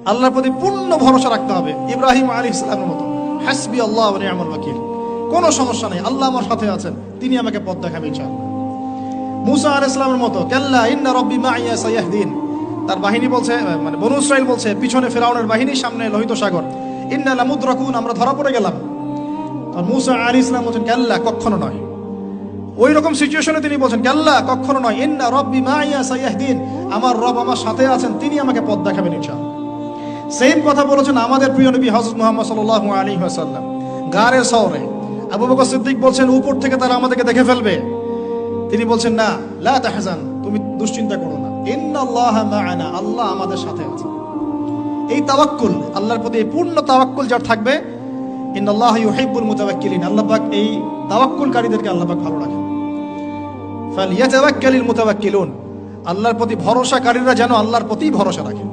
আল্লাহর প্রতি পূর্ণ ভরসা রাখতে হবে। ইব্রাহিম আলাইহিস সালামের মতো, হাসবি আল্লাহ ওয়া নি'মাল ওয়াকিল, কোনো সমস্যা নেই, আল্লাহ আমার সাথে আছেন, তিনি আমাকে পথ দেখাবেন ইনশাআল্লাহ। মুসা আলাইহিস সালামের মতো, কাল্লা ইন্না রাব্বি মাইয়া সায়াহদিন, তার বাহিনী বলছে, মানে বনু ইসরাইল বলছে, পিছনে ফিরআউনের বাহিনী, সামনে লোহিত সাগর, ইন্না লামুদরাকুন, আমরা ধরা পড়ে গেলাম। আর মুসা আলাইহিস সালাম বলেন, কাল্লা, কখনো নয়। ওই রকম সিচুয়েশনে তিনি বলছেন, কাল্লা, কখনো নয়, ইন্না রাব্বি মাইয়া সায়াহদিন, আমার রব আমার সাথে আছেন, তিনি আমাকে পথ দেখাবেন ইনশাআল্লাহ। সেম কথা বলেছেন আমাদের প্রিয় নবী হযরত মুহাম্মদ সাল্লাল্লাহু আলাইহি ওয়াসাল্লাম গারে সওরে। আবু বকর সিদ্দিক বলছেন, উপর থেকে তারা আমাদেরকে দেখে ফেলবে। তিনি বলছেন, না, লা তাহজান, তুমি দুশ্চিন্তা করো না, ইন্নাল্লাহা মা'ানা, আল্লাহ আমাদের সাথে আছে। এই তাওয়াক্কুল, আল্লাহর প্রতি পূর্ণ তাওয়াক্কুল যার থাকবে, ইন্নাল্লাহা ইউহিব্বুল মুতাওয়াক্কিলিন, আল্লাহ পাক এই তাওয়াক্কুলকারীদেরকে আল্লাহ পাক ভালো রাখেন। ফালিয়াতাওয়াক্কালিল মুতাওয়াক্কিলুন, আল্লাহর প্রতি ভরসাকারীরা যেন আল্লাহর প্রতি ভরসা রাখে।